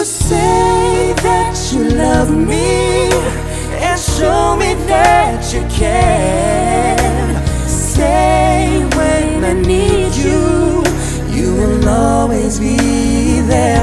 say that you love me and show me that you care. Say when I need you, you will always be there.